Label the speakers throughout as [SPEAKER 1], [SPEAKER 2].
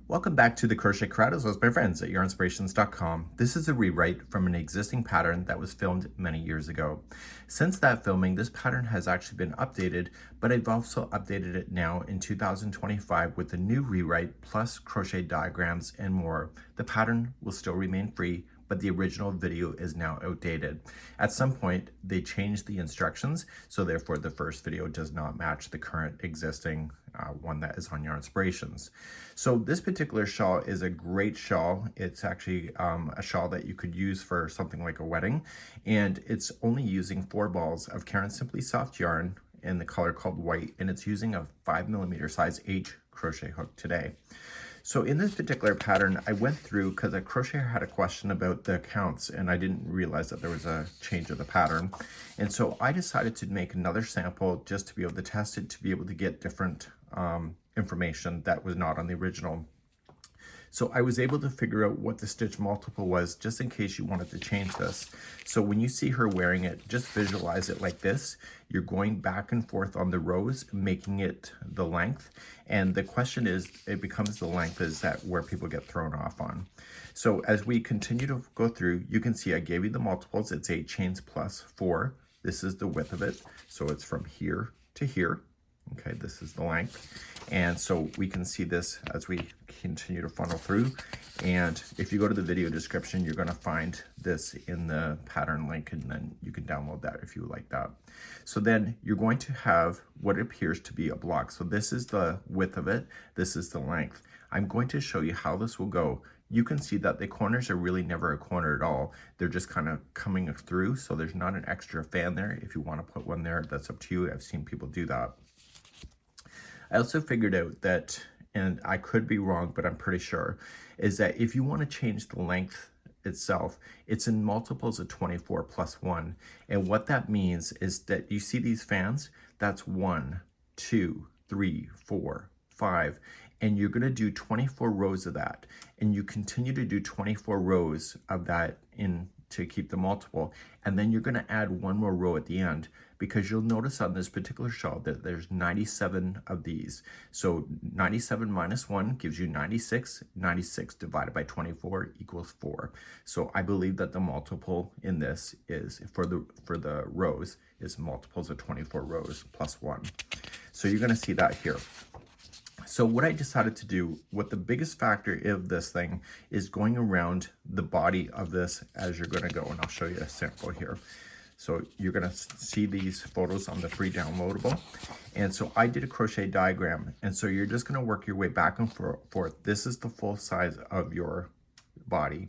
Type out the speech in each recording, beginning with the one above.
[SPEAKER 1] Welcome back to the Crochet Crowd as well as my friends at Yarnspirations.com. This is a rewrite from an existing pattern that was filmed many years ago. Since that filming, this pattern has actually been updated, but I've also updated it now in 2025 with a new rewrite plus crochet diagrams and more. The pattern will still remain free, but the original video is now outdated. At some point, they changed the instructions, so therefore the first video does not match the current existing one that is on Yarnspirations. So this particular shawl is a great shawl. It's actually a shawl that you could use for something like a wedding, and it's only using 4 balls of Caron Simply soft yarn in the color called white, and it's using a 5mm size H crochet hook today. So in this particular pattern, I went through because a crocheter had a question about the counts and I didn't realize that there was a change of the pattern. And so I decided to make another sample just to be able to test it, to be able to get different information that was not on the original. So I was able to figure out what the stitch multiple was just in case you wanted to change this. So when you see her wearing it, just visualize it like this. You're going back and forth on the rows, making it the length. And the question is, it becomes the length, is that where people get thrown off on. So as we continue to go through, you can see I gave you the multiples. It's 8 chains plus 4. This is the width of it. So it's from here to here. Okay, this is the length. And so we can see this as we continue to funnel through. And if you go to the video description, you're going to find this in the pattern link, and then you can download that if you would like that. So then you're going to have what appears to be a block. So this is the width of it. This is the length. I'm going to show you how this will go. You can see that the corners are really never a corner at all. They're just kind of coming through. So there's not an extra fan there. If you want to put one there, that's up to you. I've seen people do that. I also figured out that, and I could be wrong, but I'm pretty sure, is that if you want to change the length itself, it's in multiples of 24 plus 1. And what that means is that you see these fans, that's 1, 2, 3, 4, 5, and you're going to do 24 rows of that. And you continue to do 24 rows of that in to keep the multiple, and then you're going to add one more row at the end, because you'll notice on this particular shawl that there's 97 of these. So 97 minus 1 gives you 96. 96 divided by 24 equals 4. So I believe that the multiple in this is for the rows is multiples of 24 rows plus 1. So you're going to see that here. So what I decided to do, what the biggest factor of this thing is going around the body of this as you're going to go, and I'll show you a sample here. So you're going to see these photos on the free downloadable. And so I did a crochet diagram, and so you're just going to work your way back and forth. This is the full size of your body.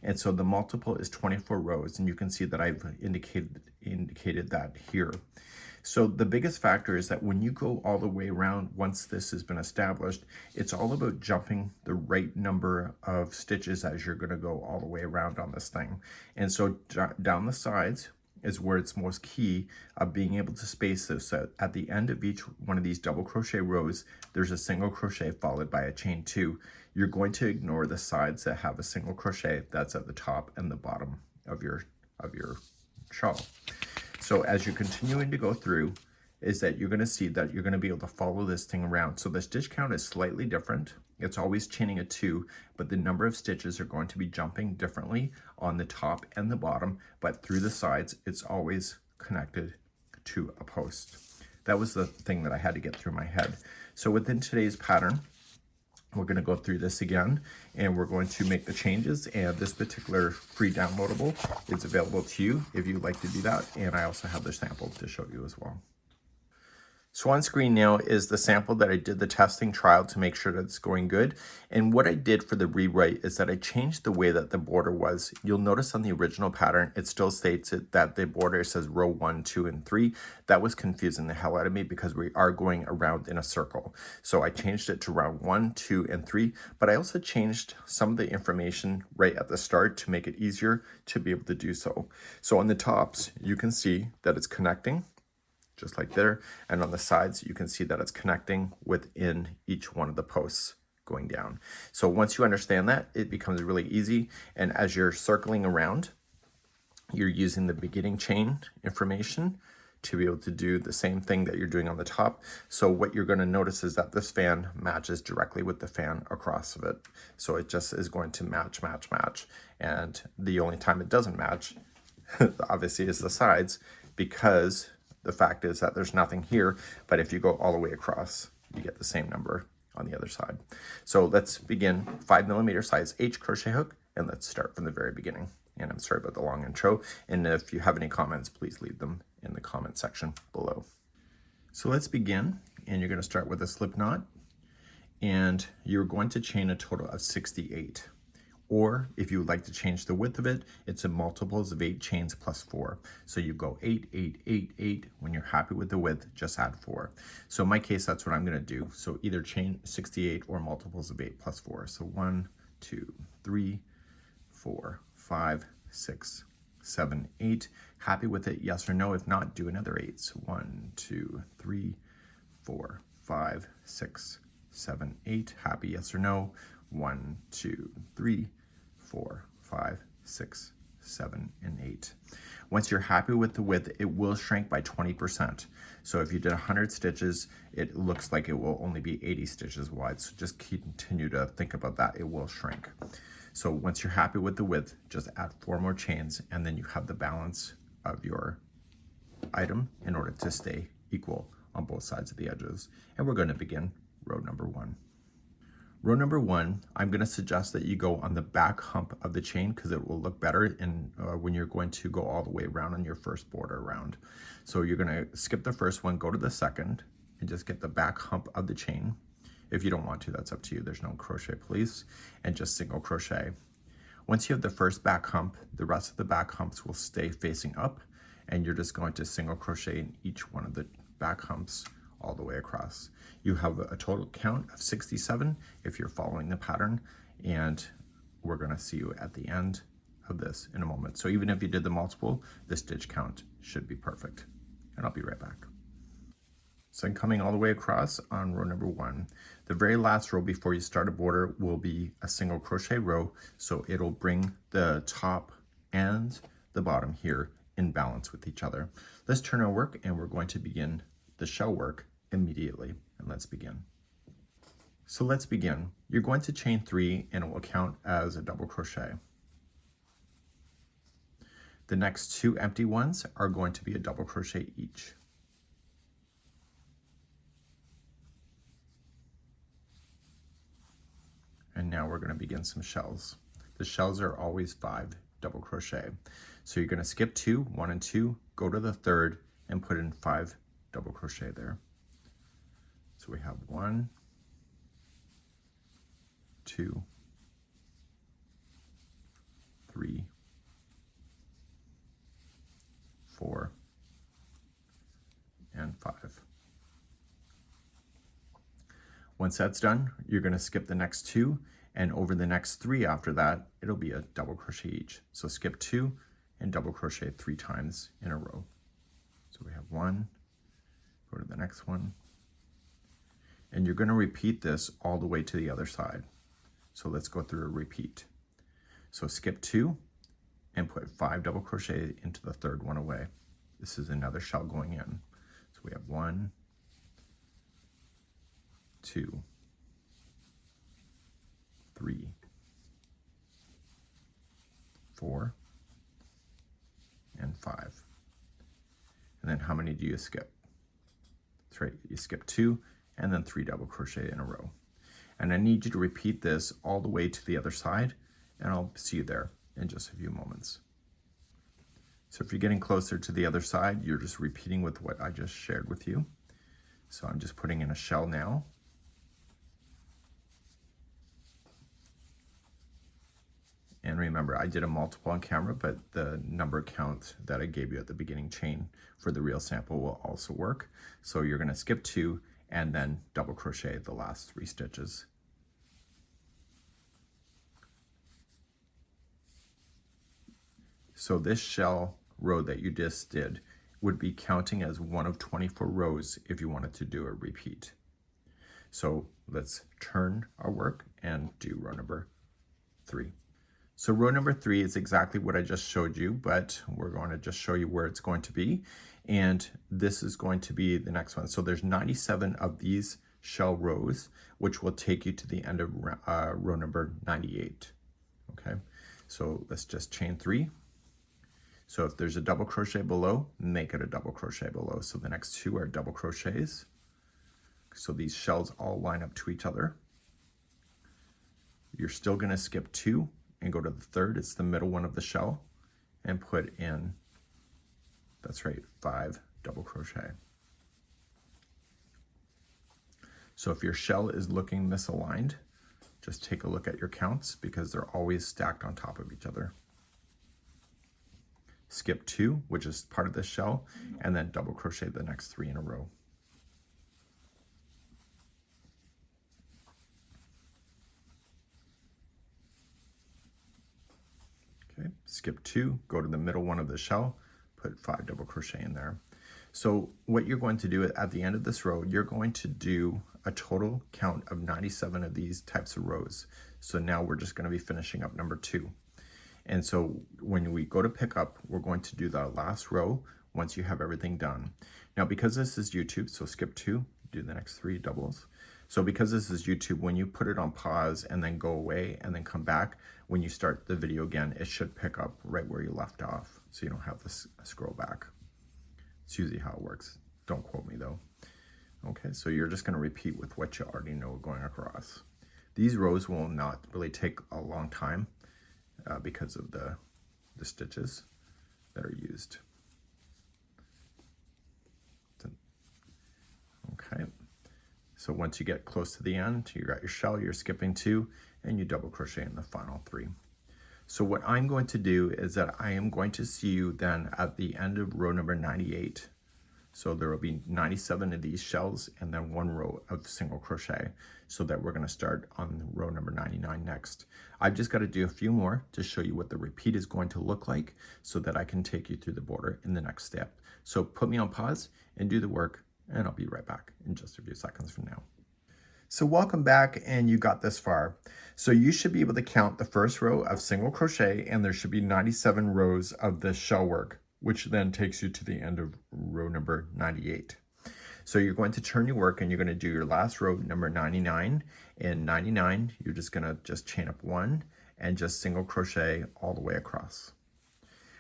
[SPEAKER 1] And so the multiple is 24 rows, and you can see that I've indicated that here. So the biggest factor is that when you go all the way around, once this has been established, it's all about jumping the right number of stitches as you're going to go all the way around on this thing. And so down the sides is where it's most key of being able to space this. So at the end of each one of these double crochet rows, there's a single crochet followed by a chain 2. You're going to ignore the sides that have a single crochet. That's at the top and the bottom of your shawl. So as you're continuing to go through, is that you're going to see that you're going to be able to follow this thing around. So the stitch count is slightly different. It's always chaining a 2, but the number of stitches are going to be jumping differently on the top and the bottom, but through the sides, it's always connected to a post. That was the thing that I had to get through my head. So within today's pattern, we're going to go through this again, and we're going to make the changes, and this particular free downloadable is available to you if you'd like to do that, and I also have the sample to show you as well. So on screen now is the sample that I did the testing trial to make sure that it's going good. And what I did for the rewrite is that I changed the way that the border was. You'll notice on the original pattern, it still states that the border says row 1, 2, and 3. That was confusing the hell out of me because we are going around in a circle. So I changed it to round 1, 2, and 3, but I also changed some of the information right at the start to make it easier to be able to do so. So on the tops, you can see that it's connecting, just like there, and on the sides you can see that it's connecting within each one of the posts going down. So once you understand that, it becomes really easy, and as you're circling around, you're using the beginning chain information to be able to do the same thing that you're doing on the top. So what you're going to notice is that this fan matches directly with the fan across of it. So it just is going to match, match, match. And the only time it doesn't match, obviously, is the sides, because the fact is that there's nothing here, but if you go all the way across, you get the same number on the other side. So let's begin 5mm size H crochet hook, and let's start from the very beginning. And I'm sorry about the long intro, and if you have any comments, please leave them in the comment section below. So let's begin, and you're going to start with a slip knot, and you're going to chain a total of 68. Or if you would like to change the width of it, it's a multiples of 8 chains plus 4. So you go 8, 8, 8, 8. When you're happy with the width, just add 4. So in my case, that's what I'm going to do. So either chain 68 or multiples of 8 plus 4. So 1, 2, 3, 4, 5, 6, 7, 8. Happy with it, yes or no? If not, do another 8. So 1, 2, 3, 4, 5, 6, 7, 8. Happy, yes or no? 1, 2, 3, 4, 5, 6, 7, and 8. Once you're happy with the width, it will shrink by 20%. So if you did 100 stitches, it looks like it will only be 80 stitches wide. So just continue to think about that. It will shrink. So once you're happy with the width, just add 4 more chains, and then you have the balance of your item in order to stay equal on both sides of the edges. And we're going to begin row number 1. Row number 1, I'm going to suggest that you go on the back hump of the chain because it will look better when you're going to go all the way around on your first border round. So you're going to skip the first one, go to the second, and just get the back hump of the chain. If you don't want to, that's up to you. There's no crochet police, and just single crochet. Once you have the first back hump, the rest of the back humps will stay facing up, and you're just going to single crochet in each one of the back humps all the way across. You have a total count of 67 if you're following the pattern, and we're going to see you at the end of this in a moment. So even if you did the multiple, the stitch count should be perfect. And I'll be right back. So I'm coming all the way across on row number 1. The very last row before you start a border will be a single crochet row, so it'll bring the top and the bottom here in balance with each other. Let's turn our work, and we're going to begin the shell work immediately. And let's begin. So let's begin. You're going to chain 3, and it will count as a double crochet. The next 2 empty ones are going to be a double crochet each. And now we're going to begin some shells. The shells are always 5 double crochet. So you're going to skip 2, 1 and 2, go to the third, and put in 5 double crochet there. So we have 1, 2, 3, 4, and 5. Once that's done, you're going to skip the next 2, and over the next 3 after that, it'll be a double crochet each. So skip 2 and double crochet 3 times in a row. So we have 1, go to the next one, and you're going to repeat this all the way to the other side. So let's go through a repeat. So skip 2 and put 5 double crochet into the third one away. This is another shell going in. So we have 1, 2, 3, 4, and 5. And then how many do you skip? That's right, you skip 2 and then 3 double crochet in a row. And I need you to repeat this all the way to the other side, and I'll see you there in just a few moments. So if you're getting closer to the other side, you're just repeating with what I just shared with you. So I'm just putting in a shell now. And remember, I did a multiple on camera, but the number count that I gave you at the beginning chain for the real sample will also work. So you're going to skip 2 and then double crochet the last 3 stitches. So this shell row that you just did would be counting as one of 24 rows if you wanted to do a repeat. So let's turn our work and do row number 3. So row number 3 is exactly what I just showed you, but we're going to just show you where it's going to be. And this is going to be the next one. So there's 97 of these shell rows, which will take you to the end of row number 98. Okay, so let's just chain 3. So if there's a double crochet below, make it a double crochet below. So the next 2 are double crochets. So these shells all line up to each other. You're still going to skip 2 and go to the third. It's the middle one of the shell, and put in, that's right, 5 double crochet. So if your shell is looking misaligned, just take a look at your counts, because they're always stacked on top of each other. Skip 2, which is part of the shell, and then double crochet the next 3 in a row. Okay, skip 2, go to the middle one of the shell, put 5 double crochet in there. So what you're going to do at the end of this row, you're going to do a total count of 97 of these types of rows. So now we're just going to be finishing up number 2. And so when we go to pick up, we're going to do the last row once you have everything done. Now, because this is YouTube, so skip 2, do the next 3 doubles. So because this is YouTube, when you put it on pause and then go away and then come back, when you start the video again, it should pick up right where you left off, so you don't have to scroll back. It's usually how it works. Don't quote me though. Okay, so you're just going to repeat with what you already know going across. These rows will not really take a long time because of the stitches that are used. Okay, so once you get close to the end, you got your shell, you're skipping 2, and you double crochet in the final 3. So what I'm going to do is that I am going to see you then at the end of row number 98. So there will be 97 of these shells and then 1 row of single crochet, so that we're going to start on row number 99 next. I've just got to do a few more to show you what the repeat is going to look like, so that I can take you through the border in the next step. So put me on pause and do the work, and I'll be right back in just a few seconds from now. So welcome back, and you got this far. So you should be able to count the first row of single crochet, and there should be 97 rows of the shell work, which then takes you to the end of row number 98. So you're going to turn your work, and you're going to do your last row, number 99. In 99, you're just going to chain up 1 and just single crochet all the way across.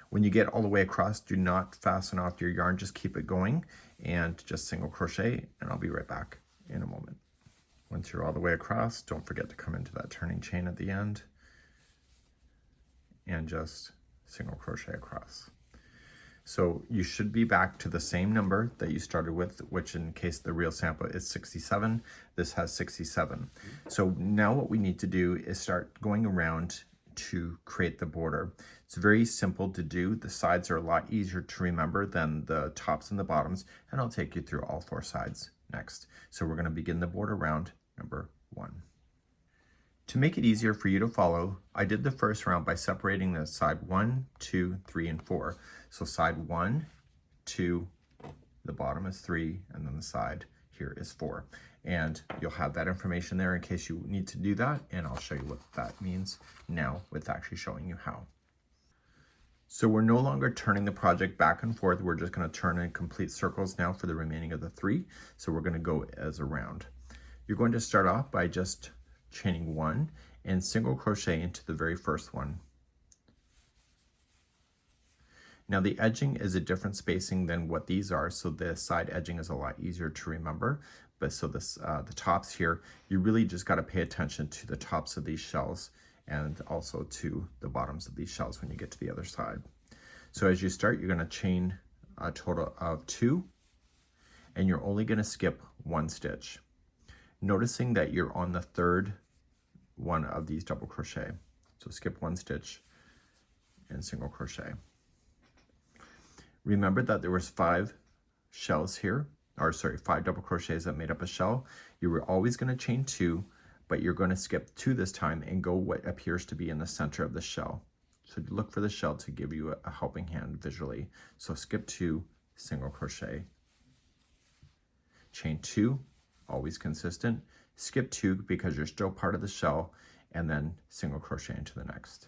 [SPEAKER 1] When you get all the way across, do not fasten off your yarn, just keep it going and just single crochet, and I'll be right back in a moment. Once you're all the way across, don't forget to come into that turning chain at the end and just single crochet across. So you should be back to the same number that you started with, which in case the real sample is 67, this has 67. So now what we need to do is start going around to create the border. It's very simple to do. The sides are a lot easier to remember than the tops and the bottoms, and I'll take you through all 4 sides next. So we're going to begin the border round number 1. To make it easier for you to follow, I did the first round by separating the side 1, 2, 3, and 4. So side 1, 2, the bottom is 3, and then the side here is 4. And you'll have that information there in case you need to do that, and I'll show you what that means now with actually showing you how. So we're no longer turning the project back and forth. We're just going to turn in complete circles now for the remaining of the 3. So we're going to go as a round. You're going to start off by just chaining 1 and single crochet into the very first one. Now the edging is a different spacing than what these are, so the side edging is a lot easier to remember. But so this the tops here, you really just got to pay attention to the tops of these shells and also to the bottoms of these shells when you get to the other side. So as you start, you're going to chain a total of 2, and you're only going to skip 1 stitch, noticing that you're on the 3rd one of these double crochet. So skip 1 stitch and single crochet. Remember that there was 5 shells here, or sorry, 5 double crochets that made up a shell. You were always going to chain 2, but you're going to skip 2 this time and go what appears to be in the center of the shell. So look for the shell to give you a helping hand visually. So skip 2, single crochet, chain 2, always consistent, skip 2 because you're still part of the shell, and then single crochet into the next,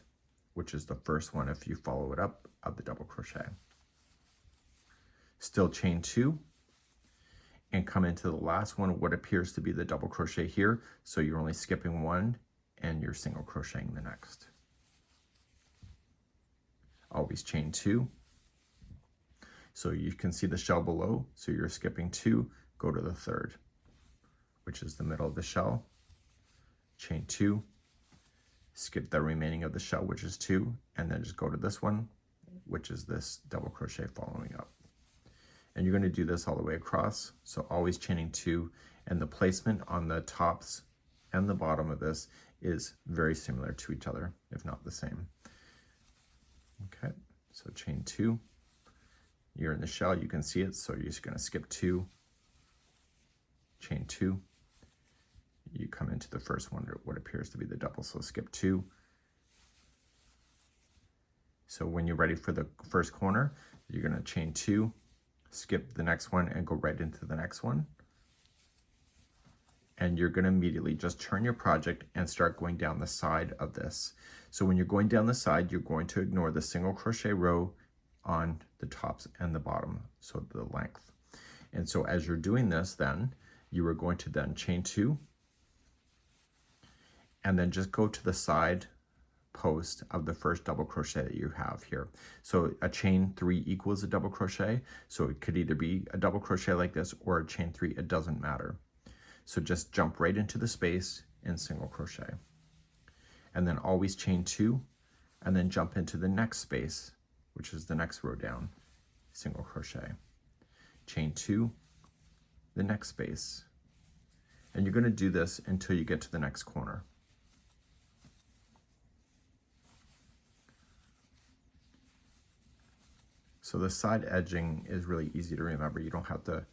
[SPEAKER 1] which is the first one if you follow it up of the double crochet. still chain 2, and come into the last one, what appears to be the double crochet here. So you're only skipping 1 and you're single crocheting the next. Always chain 2. So you can see the shell below, so you're skipping 2, go to the third, which is the middle of the shell, chain 2, skip the remaining of the shell, which is 2, and then just go to this one, which is this double crochet following up. And you're going to do this all the way across, so always chaining 2, and the placement on the tops and the bottom of this is very similar to each other, if not the same. Okay, so chain 2, you're in the shell, you can see it, so you're just going to skip 2, chain 2, you come into the first one, what appears to be the double, so skip 2. So when you're ready for the first corner, you're going to chain 2, skip the next one, and go right into the next one. And you're going to immediately just turn your project and start going down the side of this. So when you're going down the side, you're going to ignore the single crochet row on the tops and the bottom, so the length. And so as you're doing this, then you are going to then chain 2, and then just go to the side post of the first double crochet that you have here. So a chain 3 equals a double crochet, so it could either be a double crochet like this or a chain 3, it doesn't matter. So just jump right into the space and single crochet, and then always chain 2, and then jump into the next space, which is the next row down, single crochet, chain 2, the next space, and you're going to do this until you get to the next corner. So the side edging is really easy to remember. You don't have to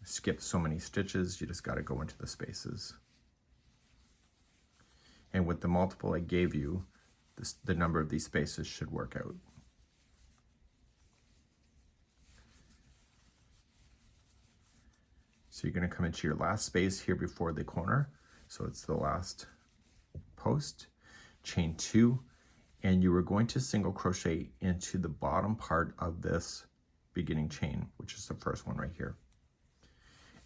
[SPEAKER 1] skip so many stitches, you just got to go into the spaces. And with the multiple I gave you, the number of these spaces should work out. So you're going to come into your last space here before the corner, so it's the last post, chain 2, and you are going to single crochet into the bottom part of this beginning chain, which is the first one right here.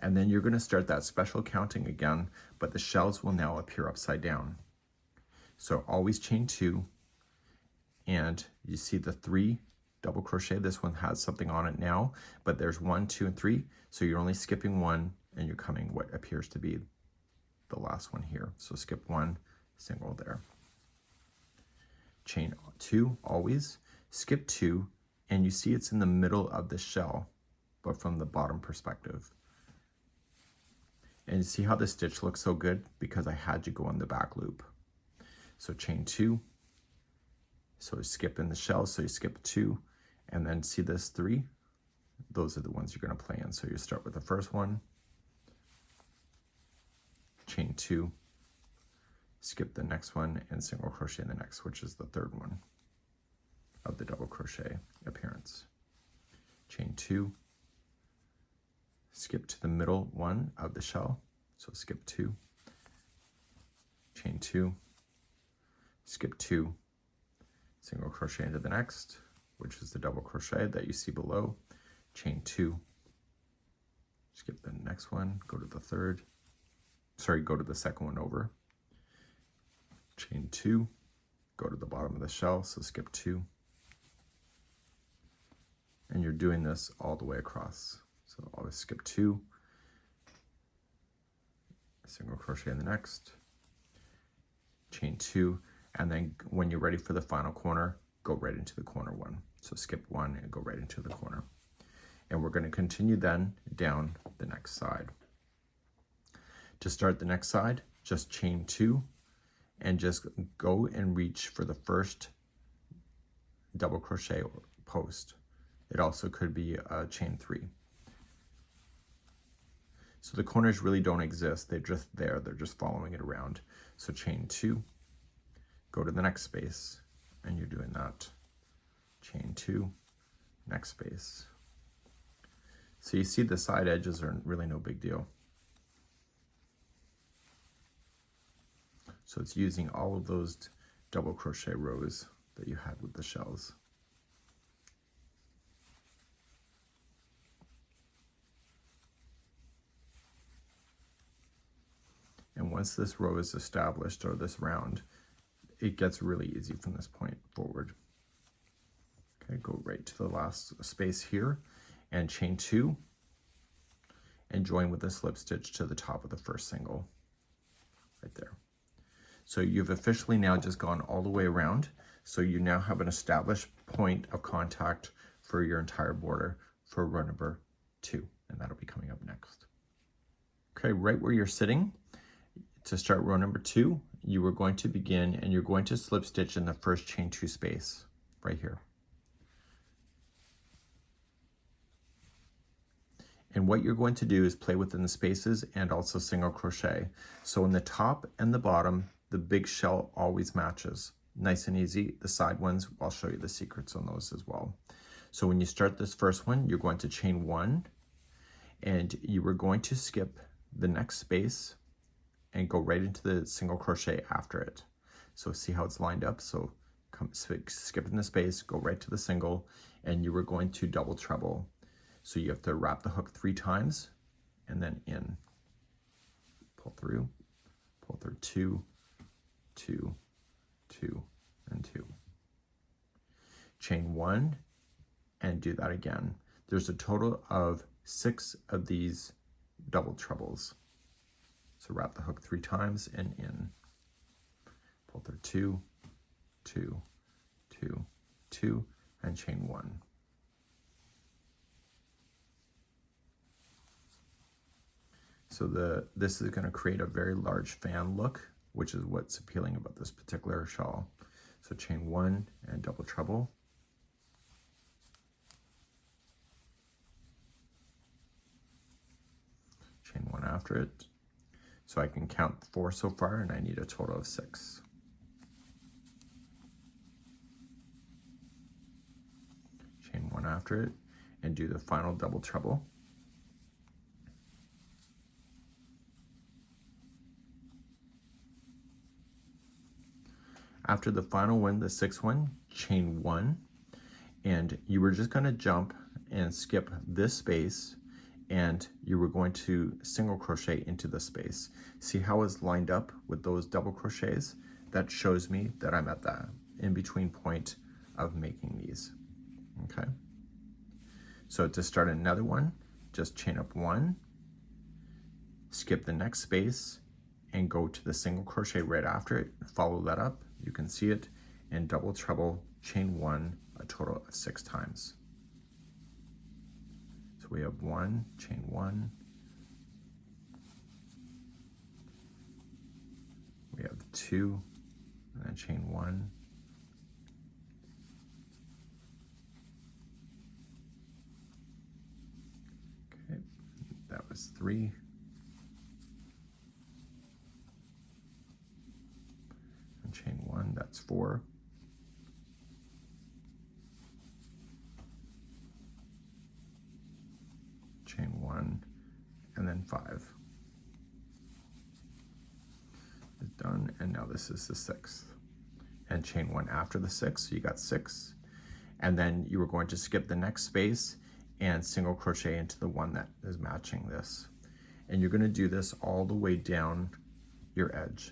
[SPEAKER 1] And then you're going to start that special counting again, but the shells will now appear upside down. So always chain 2, and you see the 3 double crochet. This one has something on it now, but there's 1, 2, and 3, so you're only skipping 1, and you're coming what appears to be the last one here. So skip 1, single there. Chain 2 always, skip 2, and you see it's in the middle of the shell, but from the bottom perspective. And you see how the stitch looks so good? Because I had you go on the back loop. So chain 2, so skip in the shell, so you skip 2, and then see this 3? Those are the ones you're going to play in. So you start with the first one, chain 2, skip the next one, and single crochet in the next, which is the third one of the double crochet appearance. Chain 2, skip to the middle one of the shell, so skip 2, chain 2, skip 2, single crochet into the next, which is the double crochet that you see below, chain 2, skip the next one, go to the third, sorry, go to the second one over, chain 2, go to the bottom of the shell, so skip 2, and you're doing this all the way across. So always skip 2, single crochet in the next, chain 2, and then when you're ready for the final corner, go right into the corner 1. So skip 1 and go right into the corner. And we're going to continue then down the next side. To start the next side, just chain 2 and just go and reach for the first double crochet post. It also could be a chain 3. So the corners really don't exist, they're just there, they're just following it around. So chain 2, go to the next space, and you're doing that. Chain 2, next space. So you see the side edges are really no big deal. So it's using all of those double crochet rows that you had with the shells. And once this row is established, or this round, it gets really easy from this point forward. Okay, go right to the last space here and chain 2 and join with a slip stitch to the top of the first single right there. So you've officially now just gone all the way around. So you now have an established point of contact for your entire border for row number 2, and that'll be coming up next. Okay, right where you're sitting, to start row number 2, you are going to begin and you're going to slip stitch in the first chain 2 space right here. And what you're going to do is play within the spaces and also single crochet. So in the top and the bottom, the big shell always matches. Nice and easy. The side ones, I'll show you the secrets on those as well. So when you start this first one, you're going to chain 1 and you are going to skip the next space and go right into the single crochet after it. So see how it's lined up? So skip in the space, go right to the single, and you are going to double treble. So you have to wrap the hook 3 times and then in. Pull through 2, 2, 2, and 2. Chain 1 and do that again. There's a total of 6 of these double trebles. So wrap the hook 3 times and in. Pull through 2, 2, 2, 2, and chain 1. So this is going to create a very large fan look, which is what's appealing about this particular shawl. So chain 1 and double treble. Chain 1 after it. So I can count 4 so far, and I need a total of 6. Chain 1 after it, and do the final double treble. After the final one, the 6th one, chain 1, and you were just going to jump and skip this space, and you were going to single crochet into the space. See how it's lined up with those double crochets? That shows me that I'm at that in-between point of making these, okay? So to start another one, just chain up 1, skip the next space, and go to the single crochet right after it, follow that up, you can see it, and double treble, chain 1 a total of 6 times. So we have 1, chain 1, we have 2, and then chain 1, okay, that was 3, and chain 1, that's 4, chain 1, and then 5 is done. And now this is the 6th, and chain 1 after the 6th, so you got 6, and then you were going to skip the next space and single crochet into the one that is matching this, and you're going to do this all the way down your edge.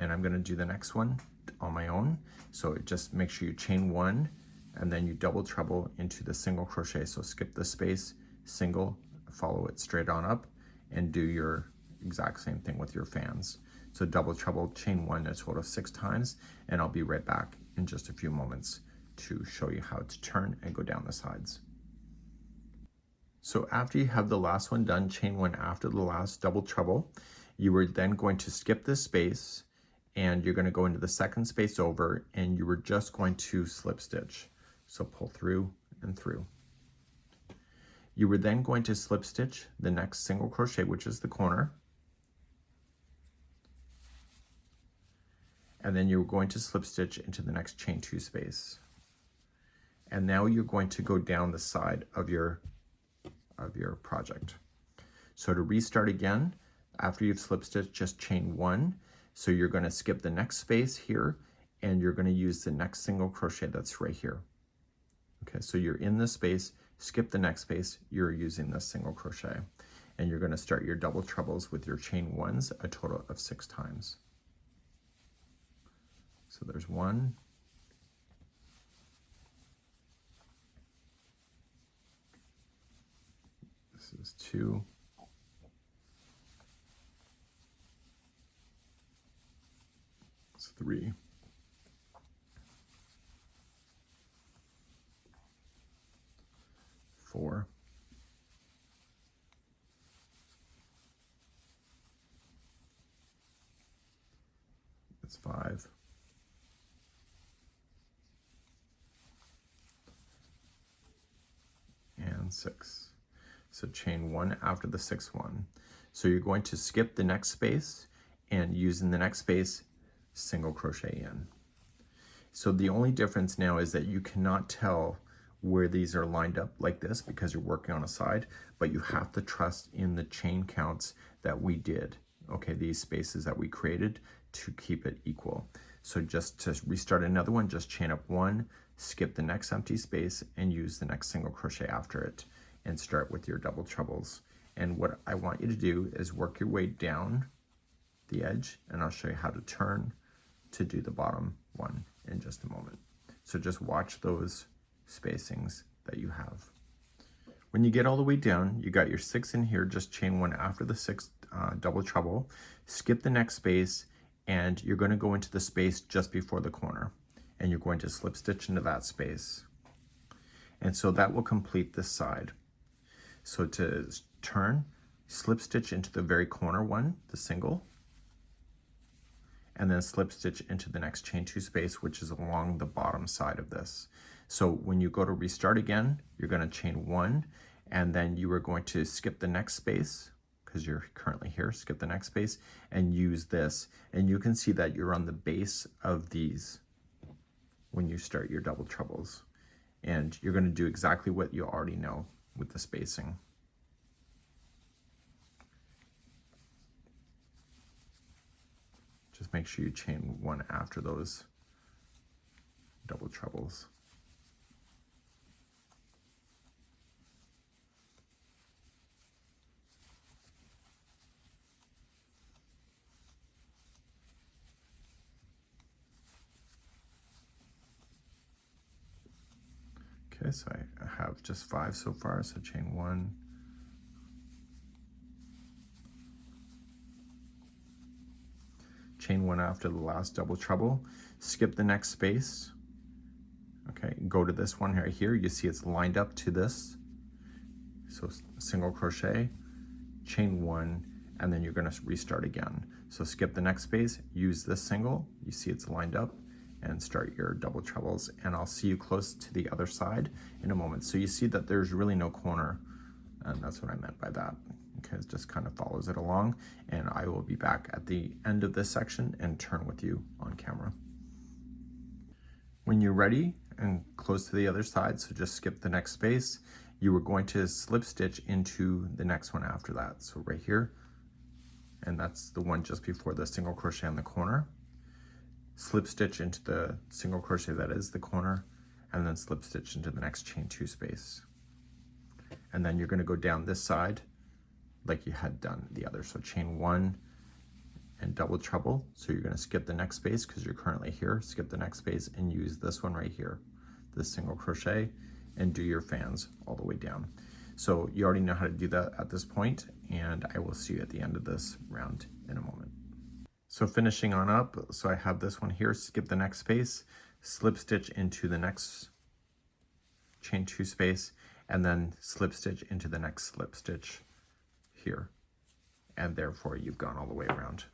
[SPEAKER 1] And I'm going to do the next one on my own, so just make sure you chain 1 and then you double treble into the single crochet. So skip the space, single, follow it straight on up, and do your exact same thing with your fans. So double treble, chain 1 a total of 6 times, and I'll be right back in just a few moments to show you how to turn and go down the sides. So after you have the last one done, chain 1 after the last double treble, you are then going to skip this space, and you're going to go into the second space over, and you were just going to slip stitch. So pull through and through. You were then going to slip stitch the next single crochet, which is the corner. And then you're going to slip stitch into the next chain 2 space. And now you're going to go down the side of your project. So to restart again, after you've slip stitched, just chain 1. So you're going to skip the next space here, and you're going to use the next single crochet that's right here. Okay, so you're in this space, skip the next space, you're using this single crochet. and you're going to start your double trebles with your chain ones a total of 6 times. So there's 1, this is 2, 3, 4, 5, and 6. So chain 1 after the 6th one. So you're going to skip the next space and using the next space, single crochet in. So the only difference now is that you cannot tell where these are lined up like this because you're working on a side, but you have to trust in the chain counts that we did, okay, these spaces that we created to keep it equal. So just to restart another one, just chain up 1, skip the next empty space and use the next single crochet after it and start with your double trebles. And what I want you to do is work your way down the edge, and I'll show you how to turn to do the bottom one in just a moment. So just watch those spacings that you have. When you get all the way down, you got your 6 in here, just chain 1 after the 6th double treble, skip the next space, and you're going to go into the space just before the corner, and you're going to slip stitch into that space. And so that will complete this side. So to turn, slip stitch into the very corner one, the single, and then slip stitch into the next chain 2 space, which is along the bottom side of this. So when you go to restart again, you're going to chain 1, and then you are going to skip the next space because you're currently here, skip the next space and use this. And you can see that you're on the base of these when you start your double trebles. And you're going to do exactly what you already know with the spacing. Just make sure you chain 1 after those double trebles. Okay, so I have just 5 so far, so chain 1, chain 1 after the last double treble, skip the next space, okay, go to this one right here, you see it's lined up to this, so single crochet, chain 1, and then you're going to restart again. So skip the next space, use this single, you see it's lined up, and start your double trebles, and I'll see you close to the other side in a moment. So you see that there's really no corner, and that's what I meant by that. Okay, it just kind of follows it along, and I will be back at the end of this section and turn with you on camera. When you're ready and close to the other side, so just skip the next space, you are going to slip stitch into the next one after that. So right here, and that's the one just before the single crochet in the corner. Slip stitch into the single crochet that is the corner, and then slip stitch into the next chain 2 space. And then you're going to go down this side like you had done the other. So chain 1 and double treble. So you're going to skip the next space because you're currently here, skip the next space and use this one right here, this single crochet, and do your fans all the way down. So you already know how to do that at this point, and I will see you at the end of this round in a moment. So finishing on up, so I have this one here, skip the next space, slip stitch into the next chain 2 space, and then slip stitch into the next slip stitch here. And therefore you've gone all the way around.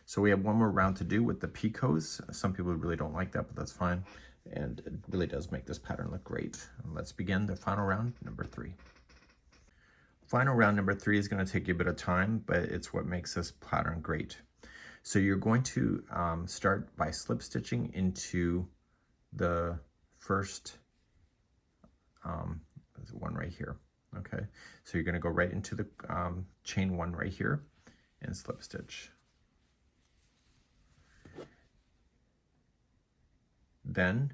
[SPEAKER 1] So we have one more round to do with the picots. Some people really don't like that, but that's fine. And it really does make this pattern look great. Let's begin the final round, number 3. Final round number 3 is going to take you a bit of time, but it's what makes this pattern great. So you're going to start by slip stitching into the first one right here. Okay, so you're going to go right into the chain 1 right here and slip stitch. Then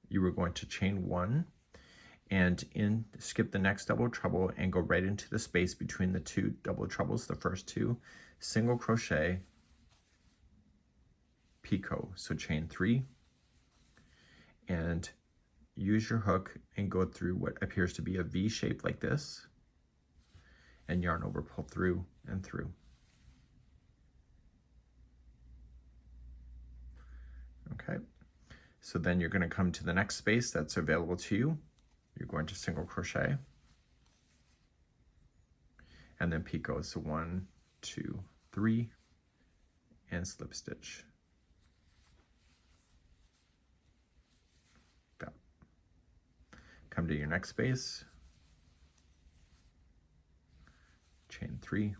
[SPEAKER 1] you were going to chain 1 and skip the next double treble and go right into the space between the two double trebles, the first two, single crochet, picot. So chain 3 and use your hook and go through what appears to be a V shape like this, and yarn over, pull through and through. Okay, so then you're going to come to the next space that's available to you. You're going to single crochet and then picot. So 1, 2, 3, and slip stitch. That. Come to your next space, chain 3,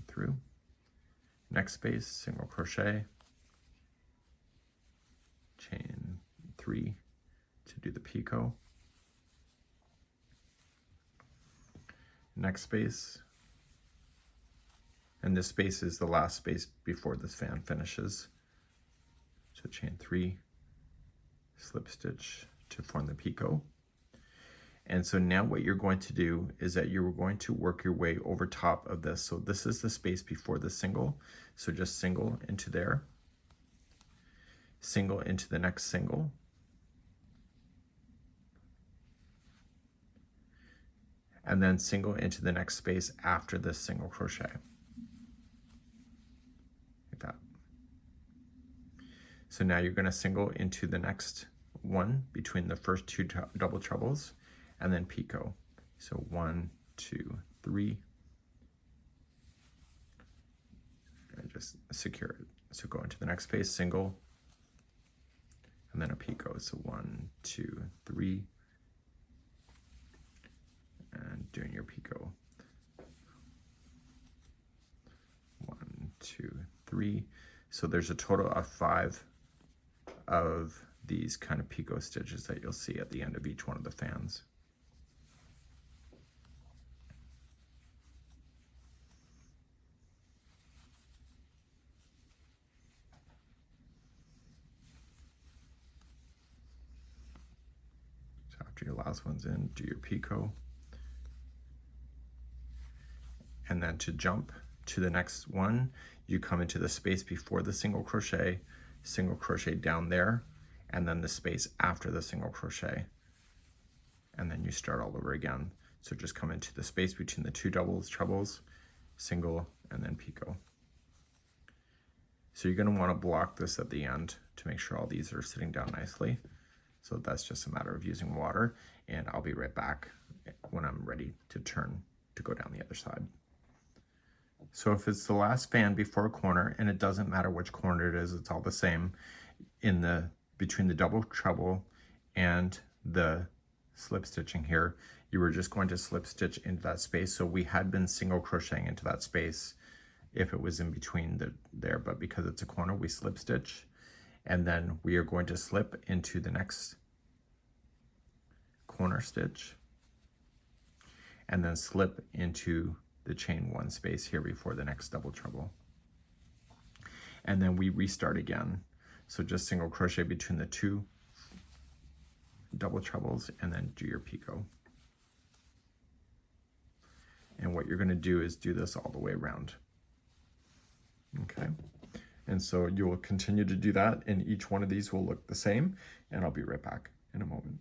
[SPEAKER 1] through. Next space, single crochet, chain 3 to do the picot. Next space, and this space is the last space before this fan finishes. So chain 3, slip stitch to form the picot. And so now what you're going to do is that you're going to work your way over top of this. So this is the space before the single. So just single into there, single into the next single, and then single into the next space after this single crochet. Like that. So now you're going to single into the next one between the first two double trebles, and then picot. So 1, 2, 3, and just secure it. So go into the next space, single, and then a picot. So 1, 2, 3, and doing your picot. 1, 2, 3. So there's a total of 5 of these kind of picot stitches that you'll see at the end of each one of the fans. After your last one's in, do your picot. And then to jump to the next one, you come into the space before the single crochet down there, and then the space after the single crochet. And then you start all over again. So just come into the space between the two doubles, trebles, single, and then picot. So you're going to want to block this at the end to make sure all these are sitting down nicely. So that's just a matter of using water, and I'll be right back when I'm ready to turn to go down the other side. So if it's the last fan before a corner, and it doesn't matter which corner it is, it's all the same, between the double treble and the slip stitching here, you were just going to slip stitch into that space. So we had been single crocheting into that space if it was in between there, but because it's a corner, we slip stitch. And then we are going to slip into the next corner stitch and then slip into the chain 1 space here before the next double treble. And then we restart again. So just single crochet between the two double trebles and then do your picot. And what you're going to do is do this all the way around. Okay. And so you will continue to do that, and each one of these will look the same, and I'll be right back in a moment.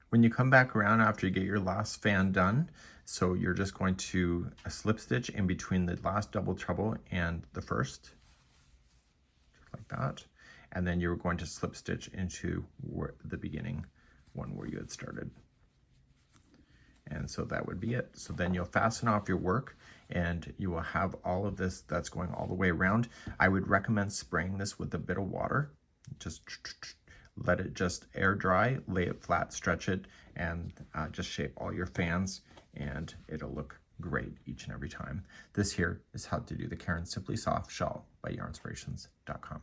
[SPEAKER 1] When you come back around after you get your last fan done, so you're just going to slip stitch in between the last double treble and the first, just like that, and then you're going to slip stitch into the beginning one where you had started. And so that would be it. So then you'll fasten off your work and you will have all of this that's going all the way around. I would recommend spraying this with a bit of water. Just let it just air dry, lay it flat, stretch it, and just shape all your fans, and it'll look great each and every time. This here is how to do the Caron Simply Shawl by Yarnspirations.com.